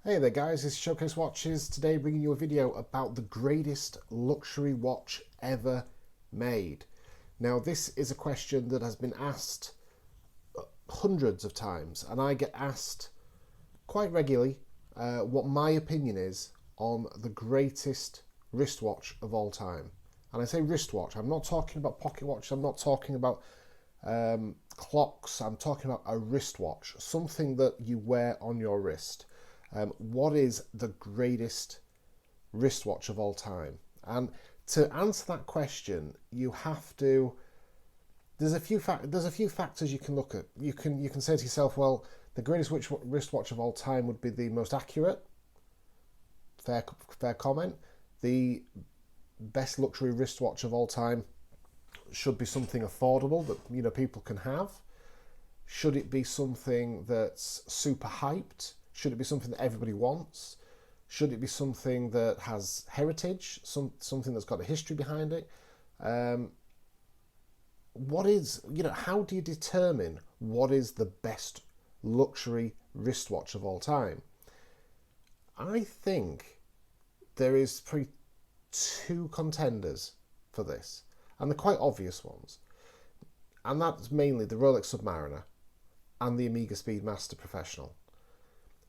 Hey there guys, this is Showcase Watches, today bringing you a video about the greatest luxury watch ever made. Now this is a question that has been asked hundreds of times, and I get asked quite regularly what my opinion is on the greatest wristwatch of all time. And I say wristwatch, I'm not talking about pocket watch, I'm not talking about clocks, I'm talking about a wristwatch, something that you wear on your wrist. What is the greatest wristwatch of all time? And to answer that question, you have to. There's a few factors you can look at. You can say to yourself, well, the greatest wristwatch of all time would be the most accurate. Fair comment. The best luxury wristwatch of all time should be something affordable that people can have. Should it be something that's super hyped? Should it be something that everybody wants? Should it be something that has heritage, something that's got a history behind it? How do you determine what is the best luxury wristwatch of all time? I think there is probably two contenders for this, and they're quite obvious ones. And that's mainly the Rolex Submariner and the Omega Speedmaster Professional.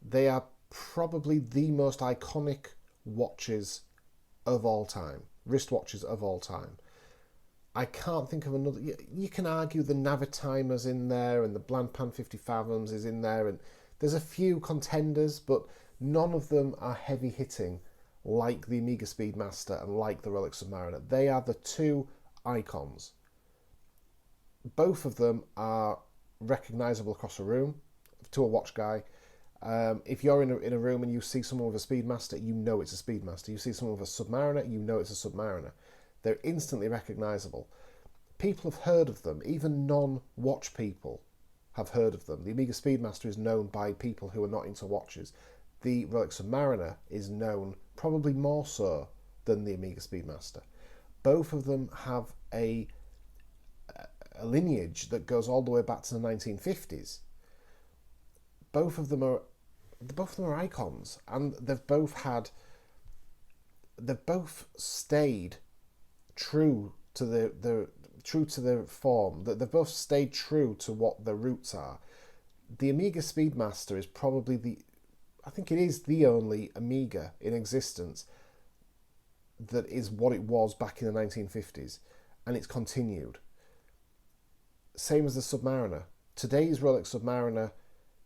They are probably the most iconic watches of all time, wristwatches of all time. I can't think of another. You can argue the Navitimer's in there and the Blancpain 50 Fathoms is in there, and there's a few contenders, but none of them are heavy hitting like the Omega Speedmaster and like the Rolex Submariner. They are the two icons. Both of them are recognizable across a room to a watch guy. If you're in a room and you see someone with a Speedmaster, you know it's a Speedmaster. You see someone with a Submariner, you know it's a Submariner. They're instantly recognizable. People have heard of them. Even non-watch people have heard of them. The Omega Speedmaster is known by people who are not into watches. The Rolex Submariner is known probably more so than the Omega Speedmaster. Both of them have a lineage that goes all the way back to the 1950s. Both of them are icons, and they've both stayed true to their form. That they've both stayed true to what their roots are. The Omega Speedmaster is probably I think it is the only Omega in existence that is what it was back in the 1950s, and it's continued. Same as the Submariner. Today's Rolex Submariner.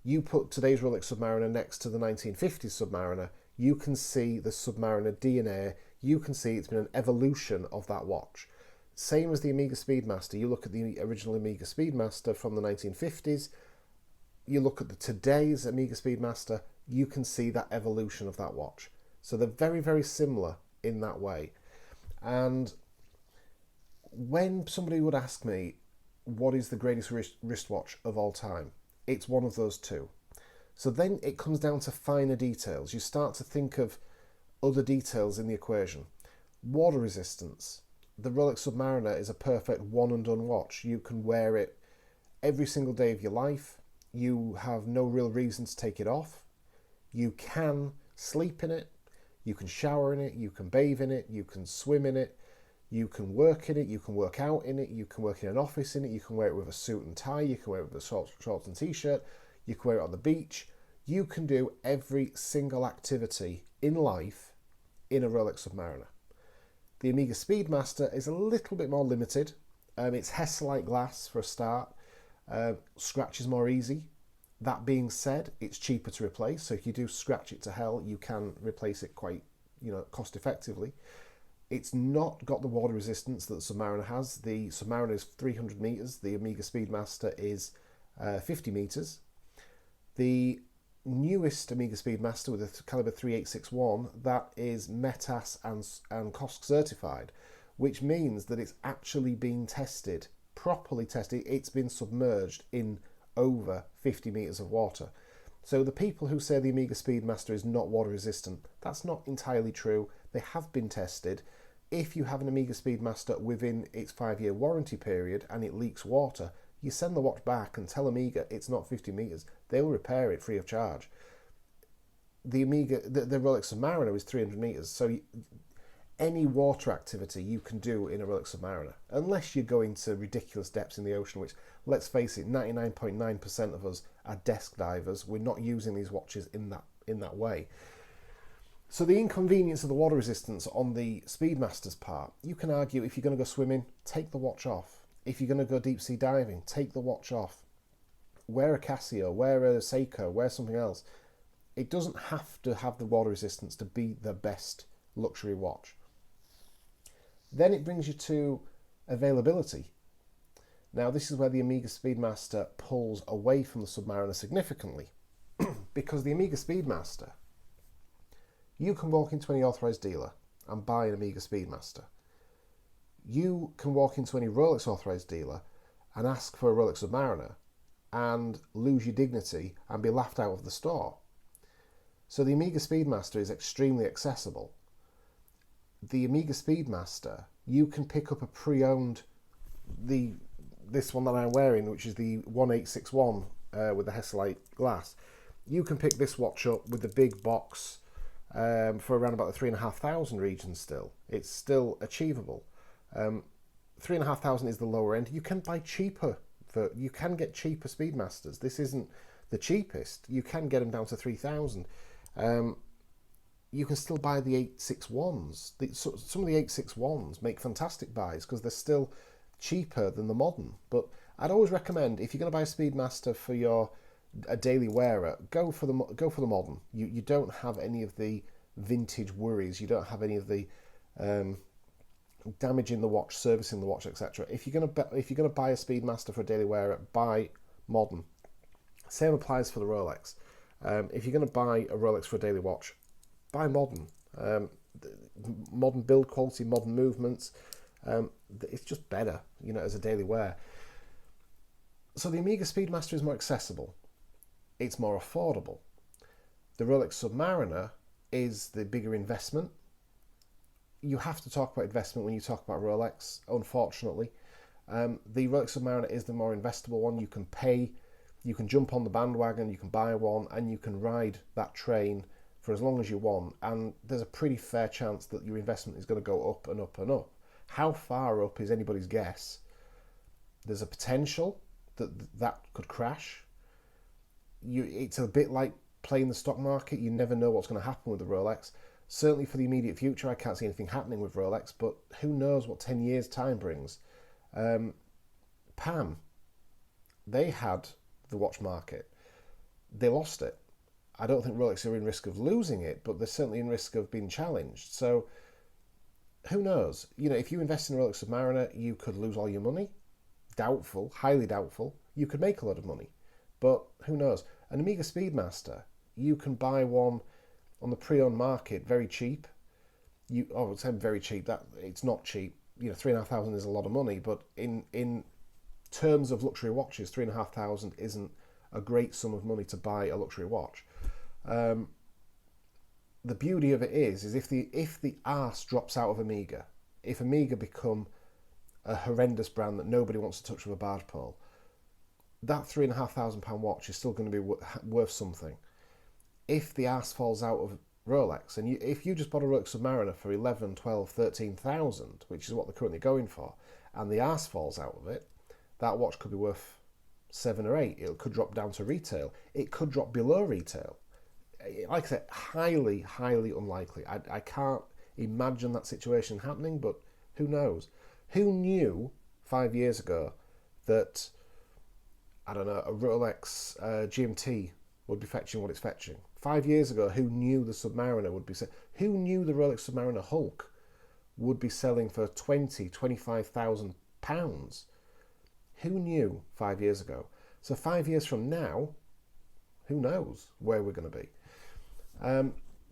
You put today's Rolex Submariner next to the 1950s Submariner, you can see the Submariner DNA, you can see it's been an evolution of that watch. Same as the Omega Speedmaster. You look at the original Omega Speedmaster from the 1950s, you look at today's Omega Speedmaster, you can see that evolution of that watch. So they're very, very similar in that way. And when somebody would ask me, what is the greatest wristwatch of all time? It's one of those two. So then it comes down to finer details. You start to think of other details in the equation. Water resistance. The Rolex Submariner is a perfect one and done watch. You can wear it every single day of your life. You have no real reason to take it off. You can sleep in it. You can shower in it. You can bathe in it. You can swim in it. You can work in it, you can work out in it, you can work in an office in it, you can wear it with a suit and tie, you can wear it with a shorts and t-shirt, you can wear it on the beach. You can do every single activity in life in a Rolex Submariner. The Omega Speedmaster is a little bit more limited. It's Hesselite glass for a start. Scratch is more easy. That being said, it's cheaper to replace, so if you do scratch it to hell, you can replace it quite cost effectively. It's not got the water resistance that the Submariner has. The Submariner is 300 meters. The Omega Speedmaster is 50 meters. The newest Omega Speedmaster with a caliber 3861, that is METAS and COSC certified, which means that it's actually been tested, properly tested. It's been submerged in over 50 meters of water. So the people who say the Omega Speedmaster is not water resistant, that's not entirely true. They have been tested. If you have an Omega Speedmaster within its 5-year warranty period and it leaks water, you send the watch back and tell Omega it's not 50 meters. They'll repair it free of charge. the Rolex Submariner is 300 meters, so any water activity you can do in a Rolex Submariner, unless you're going to ridiculous depths in the ocean, which, let's face it, 99.9% of us are desk divers. We're not using these watches in that way. So the inconvenience of the water resistance on the Speedmaster's part, you can argue if you're going to go swimming, take the watch off. If you're going to go deep sea diving, take the watch off. Wear a Casio, wear a Seiko, wear something else. It doesn't have to have the water resistance to be the best luxury watch. Then it brings you to availability. Now, this is where the Omega Speedmaster pulls away from the Submariner significantly, because the Omega Speedmaster, you can walk into any authorised dealer and buy an Omega Speedmaster. You can walk into any Rolex authorised dealer and ask for a Rolex Submariner and lose your dignity and be laughed out of the store. So the Omega Speedmaster is extremely accessible. The Omega Speedmaster, you can pick up a pre-owned, this one that I'm wearing, which is the 1861 with the Hesalite glass. You can pick this watch up with the big box for around about the 3,500 region still. It's still achievable. 3,500 is the lower end. You can buy cheaper. You can get cheaper Speedmasters. This isn't the cheapest. You can get them down to 3,000. You can still buy the 861s. Some of the 861s make fantastic buys because they're still cheaper than the modern. But I'd always recommend, if you're going to buy a Speedmaster for a daily wearer, go for the modern. You don't have any of the vintage worries. You don't have any of the damaging the watch, servicing the watch, etc. If you're going to buy a Speedmaster for a daily wearer, buy modern. Same applies for the Rolex. If you're going to buy a Rolex for a daily watch, buy modern. Modern build quality, modern movements. It's just better, as a daily wear. So the Omega Speedmaster is more accessible. It's more affordable. The Rolex Submariner is the bigger investment. You have to talk about investment when you talk about Rolex, unfortunately. The Rolex Submariner is the more investable one. You can pay, you can jump on the bandwagon, you can buy one, and you can ride that train for as long as you want. And there's a pretty fair chance that your investment is going to go up and up and up. How far up is anybody's guess. There's a potential that could crash. It's a bit like playing the stock market. You never know what's going to happen with the Rolex. Certainly for the immediate future, I can't see anything happening with Rolex, but who knows what 10 years' time brings. Pam, they had the watch market. They lost it. I don't think Rolex are in risk of losing it, but they're certainly in risk of being challenged. So who knows? If you invest in a Rolex Submariner, you could lose all your money. Doubtful, highly doubtful. You could make a lot of money, but who knows? An Omega Speedmaster, you can buy one on the pre-owned market very cheap. It's very cheap. That it's not cheap. 3,500 is a lot of money, but in terms of luxury watches, 3,500 isn't a great sum of money to buy a luxury watch. The beauty of it is if the arse drops out of Omega, if Omega become a horrendous brand that nobody wants to touch with a barge pole, that £3,500 watch is still going to be worth something. If the arse falls out of Rolex, and if you just bought a Rolex Submariner for 11, 12, 13,000, which is what they're currently going for, and the arse falls out of it, that watch could be worth 7 or 8. It could drop down to retail. It could drop below retail. Like I said, highly, highly unlikely. I can't imagine that situation happening, but who knows? Who knew 5 years ago that, a Rolex GMT would be fetching what it's fetching? 5 years ago, who knew the Submariner would be... Who knew the Rolex Submariner Hulk would be selling for £25,000? Who knew 5 years ago? So 5 years from now, who knows where we're going to be?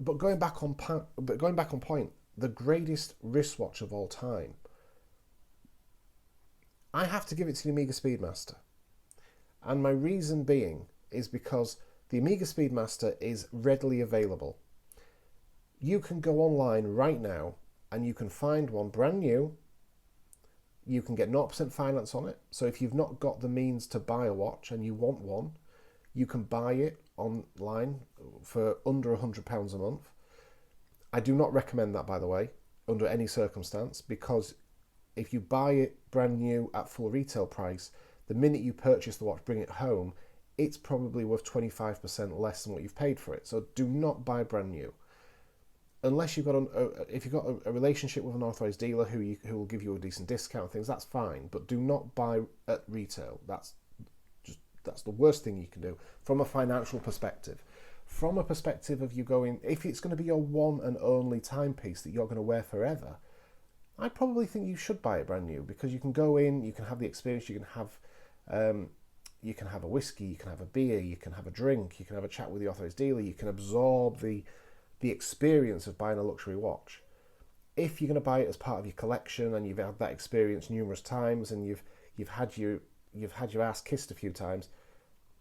But going back on point, the greatest wristwatch of all time, I have to give it to the Omega Speedmaster. And my reason being is because the Omega Speedmaster is readily available. You can go online right now and you can find one brand new. You can get 0% finance on it. So if you've not got the means to buy a watch and you want one, you can buy it online for under £100 a month. I do not recommend that, by the way, under any circumstance, because if you buy it brand new at full retail price, the minute you purchase the watch, bring it home, it's probably worth 25% less than what you've paid for it. So do not buy brand new. Unless you've got if you've got a relationship with an authorized dealer who will give you a decent discount and things, that's fine. But do not buy at retail. That's the worst thing you can do from a financial perspective. From a perspective of you going, if it's going to be your one and only timepiece that you're going to wear forever, I probably think you should buy it brand new, because you can go in, you can have the experience, you can have a whiskey, you can have a beer, you can have a drink, you can have a chat with the authorized dealer, you can absorb the experience of buying a luxury watch. If you're going to buy it as part of your collection and you've had that experience numerous times and you've had your ass kissed a few times,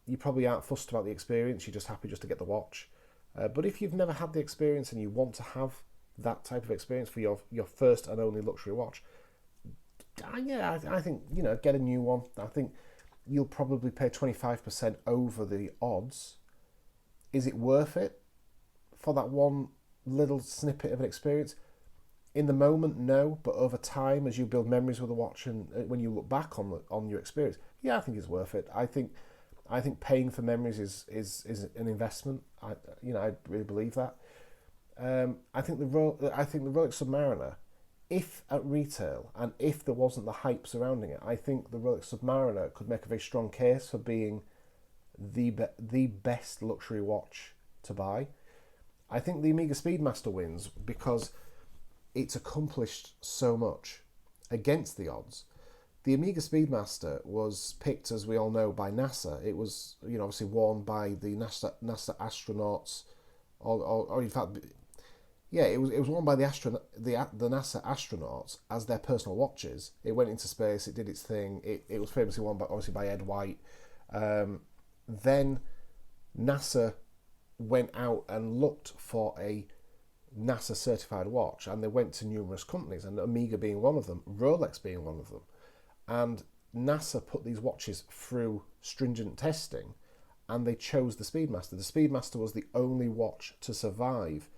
you probably aren't fussed about the experience. You're just happy just to get the watch. But if you've never had the experience and you want to have that type of experience for your first and only luxury watch, I think, get a new one. I think you'll probably pay 25% over the odds. Is it worth it for that one little snippet of an experience? In the moment, no, but over time, as you build memories with the watch and when you look back on your experience, I think it's worth it. I think paying for memories is an investment. I really believe that. I think the Rolex Submariner, if at retail and if there wasn't the hype surrounding it, I think the Rolex Submariner could make a very strong case for being the best luxury watch to buy. I think the Omega Speedmaster wins because it's accomplished so much against the odds. The Omega Speedmaster was picked, as we all know, by NASA. It was, obviously worn by the NASA astronauts, or in fact, it was worn by the NASA astronauts as their personal watches. It went into space. It did its thing. It was famously worn by Ed White. Then NASA went out and looked for a NASA certified watch, and they went to numerous companies, and Omega being one of them, Rolex being one of them. And NASA put these watches through stringent testing, and they chose the Speedmaster. The Speedmaster was the only watch to survive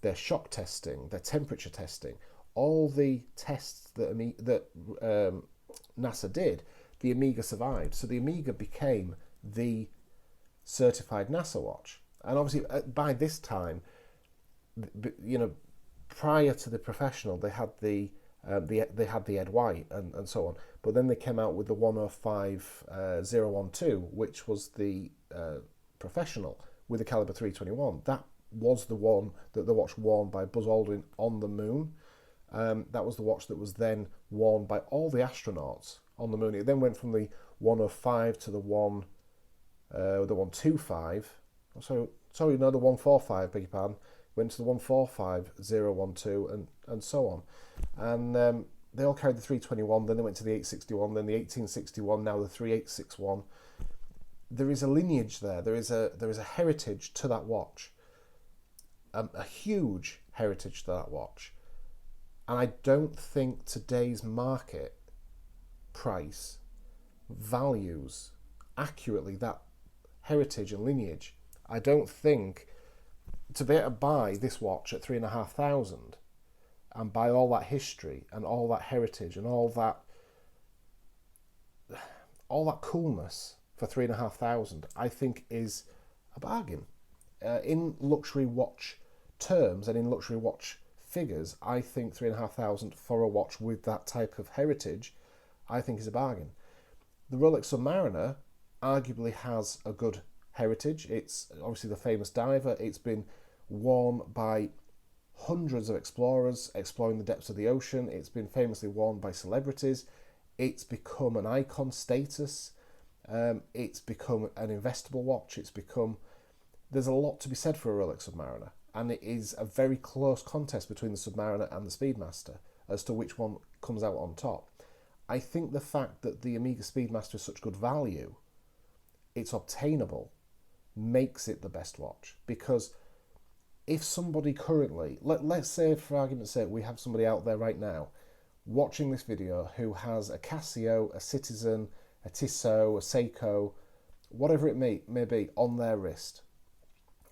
their shock testing, their temperature testing, all the tests that NASA did. The Omega survived, so the Omega became the certified NASA watch. And obviously, by this time, prior to the professional, they had the Ed White and so on, but then they came out with the 105012, which was the professional with the caliber 321. That was the one that the watch worn by Buzz Aldrin on the moon. That was the watch that was then worn by all the astronauts on the moon. It then went from the 105 to the 125. The 145. Beg your pardon. Went to the 145012 and so on. And they all carried the 321, then they went to the 861, then the 1861, now the 3861. There is a lineage there. There is a heritage to that watch, a huge heritage to that watch. And I don't think today's market price values accurately that heritage and lineage. I don't think to be able to buy this watch at £3,500 and buy all that history and all that heritage and all that coolness for £3,500, I think is a bargain. In luxury watch terms and in luxury watch figures, I think £3,500 for a watch with that type of heritage, I think is a bargain. The Rolex Submariner arguably has a good heritage. It's obviously the famous diver. It's been worn by hundreds of explorers exploring the depths of the ocean. It's been famously worn by celebrities. It's become an icon status. It's become an investable watch. There's a lot to be said for a Rolex Submariner, and it is a very close contest between the Submariner and the Speedmaster as to which one comes out on top. I think the fact that the Omega Speedmaster is such good value, it's obtainable, makes it the best watch. Because if somebody currently, let's say for argument's sake, we have somebody out there right now watching this video who has a Casio, a Citizen, a Tissot, a Seiko, whatever it may be on their wrist,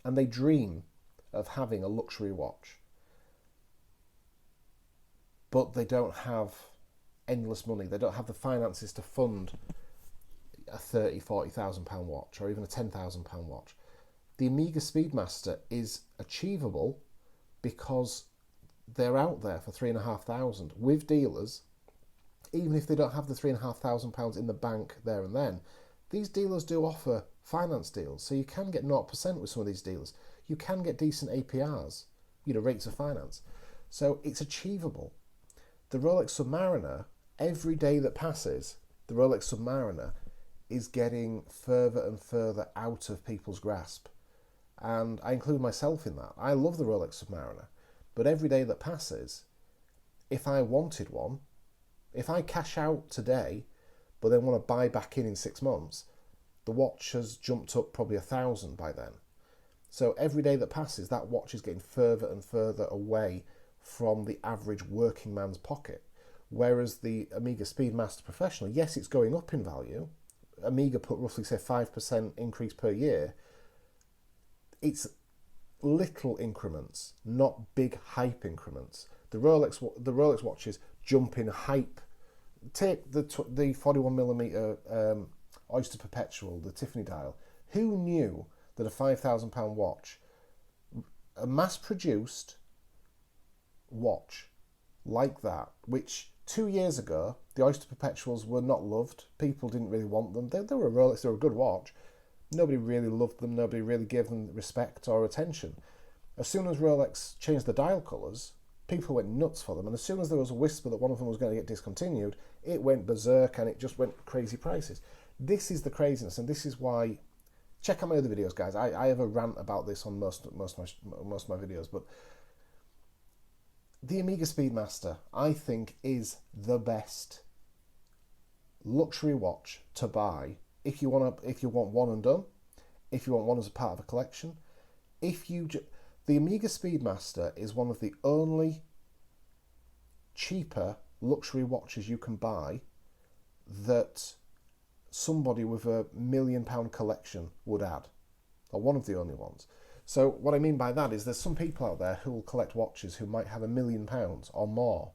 and they dream of having a luxury watch, but they don't have endless money. They don't have the finances to fund a £30,000-40,000 watch or even a £10,000 watch. The Omega Speedmaster is achievable because they're out there for £3,500 with dealers. Even if they don't have the £3,500 in the bank there and then, these dealers do offer finance deals, so you can get 0% with some of these dealers. You can get decent APRs, rates of finance. So it's achievable. The Rolex Submariner, every day that passes, the Rolex Submariner is getting further and further out of people's grasp. And I include myself in that. I love the Rolex Submariner, but every day that passes, if I wanted one, if I cash out today, but then want to buy back in 6 months, the watch has jumped up probably 1,000 by then. So every day that passes, that watch is getting further and further away from the average working man's pocket. Whereas the Omega Speedmaster Professional, yes, it's going up in value. Omega put roughly, say, 5% increase per year. It's little increments, not big hype increments. The Rolex watches jump in hype. Take the 41mm Oyster Perpetual, the Tiffany dial. Who knew that a £5,000 watch, a mass-produced watch like that, which 2 years ago the Oyster Perpetuals were not loved. People didn't really want them. They were a Rolex, they were a good watch. Nobody really loved them. Nobody really gave them respect or attention. As soon as Rolex changed the dial colours, people went nuts for them. And as soon as there was a whisper that one of them was going to get discontinued, it went berserk and it just went crazy prices. This is the craziness, and this is why. Check out my other videos, guys. I have a rant about this on most of my videos, but the Omega Speedmaster, I think, is the best luxury watch to buy if you want one and done, if you want one as a part of a collection. The Omega Speedmaster is one of the only cheaper luxury watches you can buy that somebody with a £1 million collection would add, or one of the only ones. So what I mean by that is there's some people out there who will collect watches who might have £1 million or more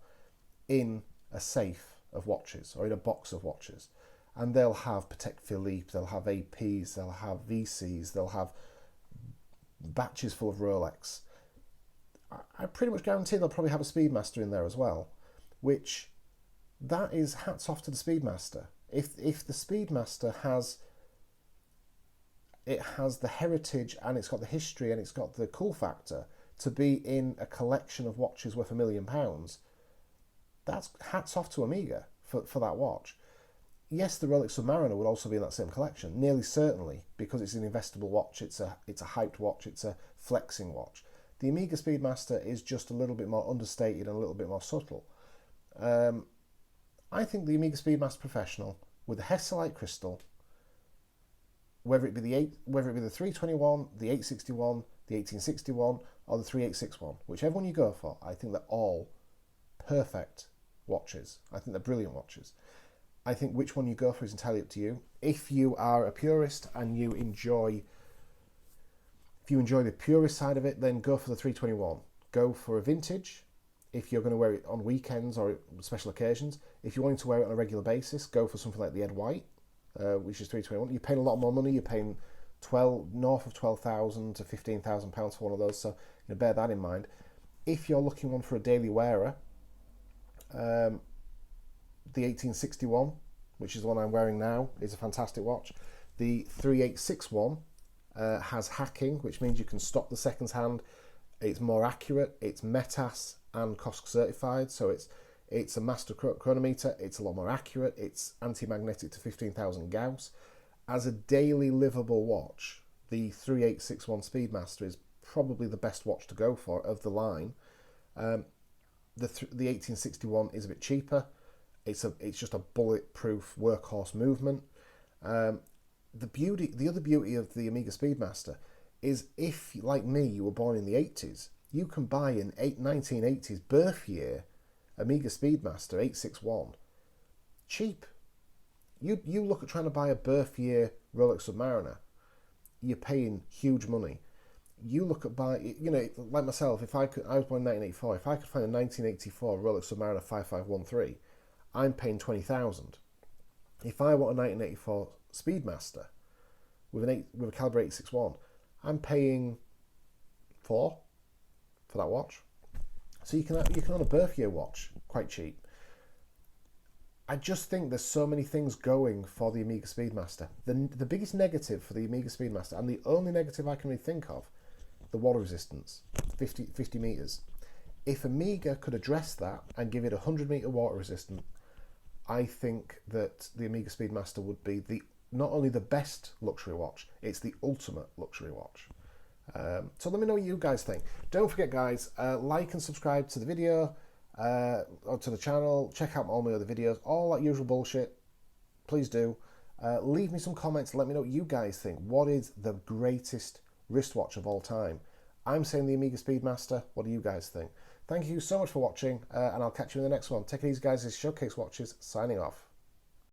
in a safe of watches or in a box of watches, and they'll have Patek Philippe, they'll have APs, they'll have VCs, they'll have batches full of Rolex. I pretty much guarantee they'll probably have a Speedmaster in there as well, which that is hats off to the Speedmaster. If the Speedmaster has the heritage and it's got the history and it's got the cool factor to be in a collection of watches worth £1 million, that's hats off to Omega for that watch. Yes, the Rolex Submariner would also be in that same collection, nearly certainly, because it's an investable watch, it's a hyped watch, it's a flexing watch. The Omega Speedmaster is just a little bit more understated and a little bit more subtle. I think the Omega Speedmaster Professional with the Hesalite crystal, whether it be the 321, the 861, the 1861, or the 3861, whichever one you go for, I think they're all perfect watches. I think they're brilliant watches. I think which one you go for is entirely up to you. If you are a purist and you enjoy the purist side of it, then go for the 321. Go for a vintage if you're going to wear it on weekends or special occasions. If you're wanting to wear it on a regular basis, go for something like the Ed White, which is 321. You're paying a lot more money. You're paying north of £12,000 to £15,000 for one of those, so bear that in mind. If you're looking one for a daily wearer, the 1861, which is the one I'm wearing now, is a fantastic watch. The 3861 has hacking, which means you can stop the seconds hand. It's more accurate. It's METAS and COSC certified, so it's a master chronometer. It's a lot more accurate. It's anti-magnetic to 15,000 Gauss. As a daily livable watch, the 3861 Speedmaster is probably the best watch to go for of the line. The 1861 is a bit cheaper. It's just a bulletproof workhorse movement. The other beauty of the Omega Speedmaster is if, like me, you were born in the 80s, you can buy an 1980s birth year Omega Speedmaster 861 cheap. You look at trying to buy a birth year Rolex Submariner, you're paying huge money. you look at like myself, if I was born in 1984, if I could find a 1984 Rolex Submariner 5513, I'm paying 20,000. If I want a 1984 Speedmaster with a caliber 861, I'm paying 4 for that watch. So you can own a birth year watch quite cheap. I just think there's so many things going for the Omega Speedmaster. The biggest negative for the Omega Speedmaster, and the only negative I can really think of, the water resistance, 50 meters. If Omega could address that and give it 100 meter water resistant, I think that the Omega Speedmaster would be not only the best luxury watch, it's the ultimate luxury watch. So let me know what you guys think. Don't forget, guys, like and subscribe to the video, or to the channel. Check out all my other videos, all that usual bullshit. Please do. Leave me some comments. Let me know what you guys think. What is the greatest wristwatch of all time? I'm saying the Omega Speedmaster. What do you guys think? Thank you so much for watching, and I'll catch you in the next one. Take it easy, guys. This is Showcase Watches signing off.